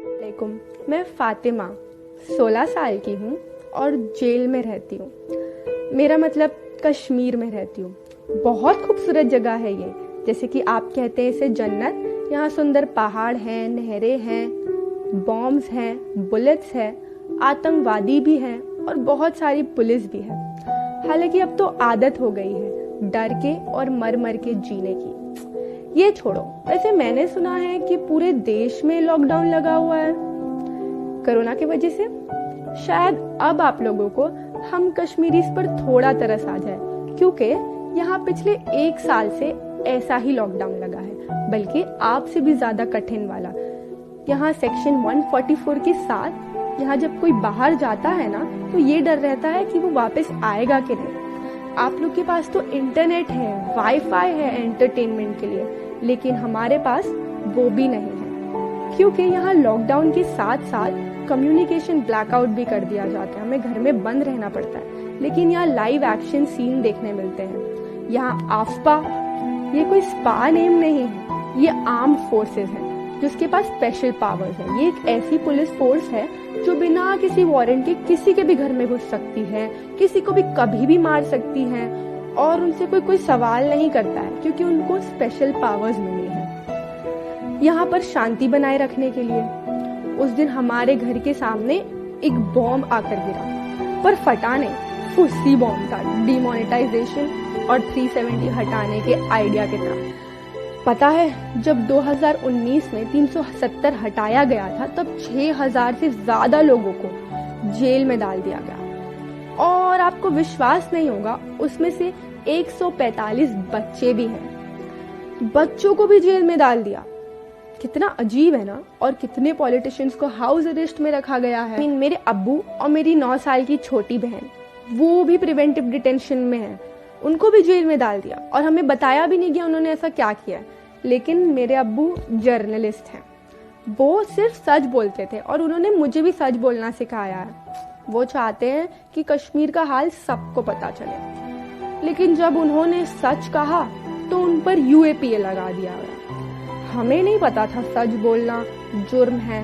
वालेकुम, मैं फातिमा 16 साल की हूँ और जेल में रहती हूँ। मेरा मतलब कश्मीर में रहती हूँ। बहुत खूबसूरत जगह है ये, जैसे कि आप कहते हैं इसे जन्नत। यहाँ सुंदर पहाड़ हैं, नहरें हैं, बॉम्ब्स हैं, बुलेट्स हैं, आतंकवादी भी हैं और बहुत सारी पुलिस भी है। हालांकि अब तो आदत हो गई है डर के और मर मर के जीने की। ये छोड़ो, वैसे मैंने सुना है कि पूरे देश में लॉकडाउन लगा हुआ है कोरोना की वजह से। शायद अब आप लोगों को हम कश्मीरीज पर थोड़ा तरस आ जाए, क्योंकि यहाँ पिछले 1 साल से ऐसा ही लॉकडाउन लगा है, बल्कि आपसे भी ज्यादा कठिन वाला। यहाँ सेक्शन 144 के साथ यहाँ जब कोई बाहर जाता है ना, तो ये डर रहता है कि वो वापस आएगा कि नहीं। आप लोग के पास तो इंटरनेट है, वाईफाई है एंटरटेनमेंट के लिए, लेकिन हमारे पास वो भी नहीं है, क्योंकि यहाँ लॉकडाउन के साथ साथ कम्युनिकेशन ब्लैकआउट भी कर दिया जाता है। हमें घर में बंद रहना पड़ता है, लेकिन यहाँ लाइव एक्शन सीन देखने मिलते हैं। यहाँ आफ्पा ये कोई स्पा नेम नहीं है, ये आर्म्ड फोर्सेस है जिसके पास स्पेशल पावर्स है। ये एक ऐसी पुलिस फोर्स है जो बिना किसी वारंट के किसी के भी घर में घुस सकती है, किसी को भी कभी भी मार सकती है, और उनसे कोई सवाल नहीं करता है, क्योंकि उनको स्पेशल पावर्स मिली है। यहाँ पर शांति बनाए रखने के लिए उस दिन हमारे घर के सामने एक बॉम्ब आकर गिरा, पर फटा नहीं, फुस्सी बॉम्ब था। डिमोनेटाइजेशन और 370 हटाने के आइडिया की तरह। पता है, जब 2019 में 370 हटाया गया था, तब 6000 से ज्यादा लोगों को जेल में डाल दिया गया, और आपको विश्वास नहीं होगा, उसमें से 145 बच्चे भी हैं। बच्चों को भी जेल में डाल दिया। कितना अजीब है ना। और कितने पॉलिटिशियंस को हाउस अरेस्ट में रखा गया है। मेरे अब्बू और मेरी 9 साल की छोटी बहन, वो भी प्रिवेंटिव डिटेंशन में है, उनको भी जेल में डाल दिया, और हमें बताया भी नहीं गया उन्होंने ऐसा क्या किया है। लेकिन मेरे अब्बू जर्नलिस्ट हैं, वो सिर्फ सच बोलते थे, और उन्होंने मुझे भी सच बोलना सिखाया है। वो चाहते हैं कि कश्मीर का हाल सबको पता चले, लेकिन जब उन्होंने सच कहा तो उन पर UAPA लगा दिया गया। हमें नहीं पता था सच बोलना जुर्म है।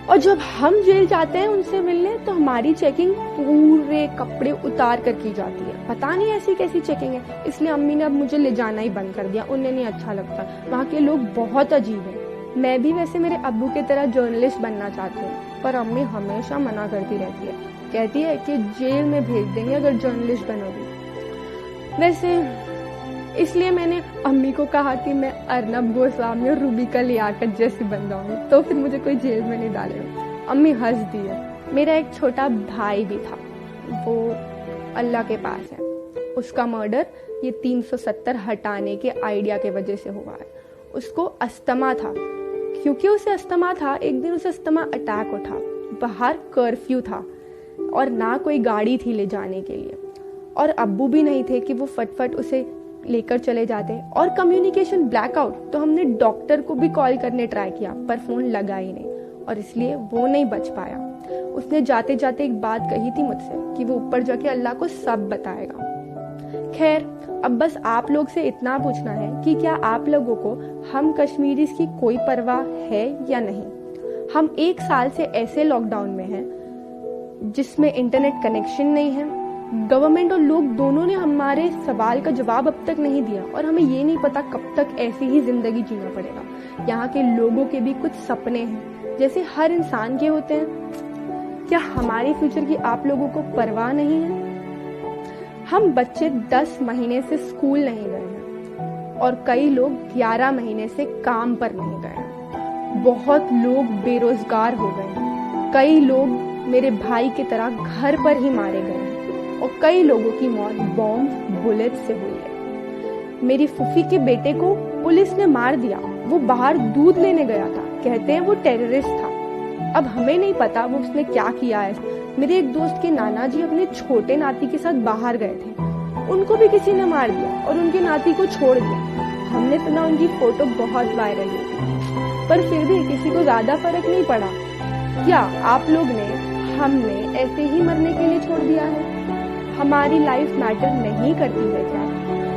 और जब हम जेल जाते हैं उनसे मिलने, तो हमारी चेकिंग पूरे कपड़े उतार कर की जाती है। पता नहीं ऐसी कैसी चेकिंग है, इसलिए अम्मी ने अब मुझे ले जाना ही बंद कर दिया। उन्हें नहीं अच्छा लगता, वहाँ के लोग बहुत अजीब हैं। मैं भी वैसे मेरे अब्बू की तरह जर्नलिस्ट बनना चाहती हूँ, पर अम्मी हमेशा मना करती रहती है, कहती है कि जेल में भेज देंगे अगर जर्नलिस्ट बनोगी। वैसे इसलिए मैंने अम्मी को कहा कि मैं अर्नब गोस्वामी और रूबिका लियाकत जैसी बन जाऊंगी, तो फिर मुझे कोई जेल में नहीं डालेगा। अम्मी हंस दी है। मेरा एक छोटा भाई भी था, वो अल्लाह के पास है। उसका मर्डर ये 370 हटाने के आइडिया के वजह से हुआ है। उसको अस्थमा था, क्योंकि उसे अस्थमा था, एक दिन उसे अस्थमा अटैक उठा। बाहर कर्फ्यू था और ना कोई गाड़ी थी ले जाने के लिए, और अब्बू भी नहीं थे कि वो फटफट उसे लेकर चले जाते, और कम्युनिकेशन ब्लैकआउट। तो हमने डॉक्टर को भी कॉल करने ट्राई किया, पर फोन लगा ही नहीं, और इसलिए वो नहीं बच पाया। उसने जाते जाते एक बात कही थी मुझसे कि वो ऊपर जाके अल्लाह को सब बताएगा। खैर, अब बस आप लोग से इतना पूछना है कि क्या आप लोगों को हम कश्मीरीज की कोई परवाह है या नहीं। हम 1 साल से ऐसे लॉकडाउन में हैं जिसमें इंटरनेट कनेक्शन नहीं है। गवर्नमेंट और लोग दोनों ने हमारे सवाल का जवाब अब तक नहीं दिया, और हमें ये नहीं पता कब तक ऐसी ही जिंदगी जीना पड़ेगा। यहाँ के लोगों के भी कुछ सपने हैं, जैसे हर इंसान के होते हैं। क्या हमारे फ्यूचर की आप लोगों को परवाह नहीं है? हम बच्चे 10 महीने से स्कूल नहीं गए हैं, और कई लोग 11 महीने से काम पर नहीं गए हैं। बहुत लोग बेरोजगार हो गए हैं। कई लोग मेरे भाई की तरह घर पर ही मारे गए हैं, और कई लोगों की मौत बॉम्ब बुलेट से हुई है। मेरी फूफी के बेटे को पुलिस ने मार दिया, वो बाहर दूध लेने गया था, कहते हैं वो टेररिस्ट था। अब हमें नहीं पता वो उसने क्या किया है। मेरे एक दोस्त के नाना जी अपने छोटे नाती के साथ बाहर गए थे, उनको भी किसी ने मार दिया और उनके नाती को छोड़ दिया। हमने सुना उनकी फोटो बहुत वायरल हुई थी, पर फिर भी किसी को ज्यादा फर्क नहीं पड़ा। क्या आप लोग ने, हमने ऐसे ही मरने के लिए छोड़ दिया है? हमारी लाइफ मैटर नहीं करती है क्या?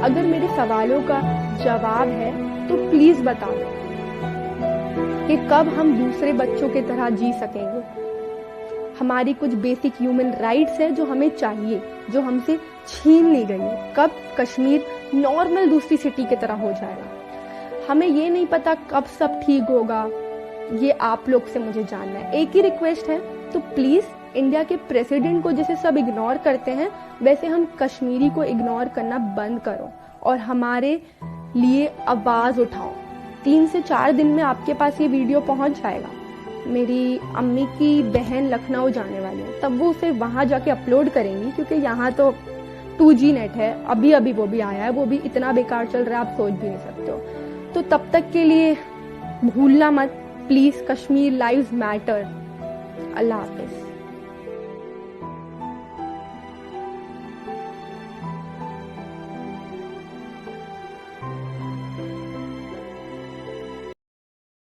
अगर मेरे सवालों का जवाब है तो प्लीज बता दो कि कब हम दूसरे बच्चों की तरह जी सकेंगे। हमारी कुछ बेसिक ह्यूमन राइट्स है जो हमें चाहिए, जो हमसे छीन ली गई है। कब कश्मीर नॉर्मल दूसरी सिटी की तरह हो जाएगा। हमें ये नहीं पता कब सब ठीक होगा, ये आप लोग से मुझे जानना है। एक ही रिक्वेस्ट है, तो प्लीज इंडिया के प्रेसिडेंट को जैसे सब इग्नोर करते हैं वैसे हम कश्मीरी को इग्नोर करना बंद करो और हमारे लिए आवाज उठाओ। 3 से 4 दिन में आपके पास ये वीडियो पहुंच जाएगा। मेरी अम्मी की बहन लखनऊ जाने वाली है, तब वो उसे वहां जाके अपलोड करेंगी, क्योंकि यहाँ तो 2G नेट है। अभी अभी वो भी आया है, वो भी इतना बेकार चल रहा है आप सोच भी नहीं सकते हो। तो तब तक के लिए भूलना मत please, Kashmir lives matter. Allah Hafiz.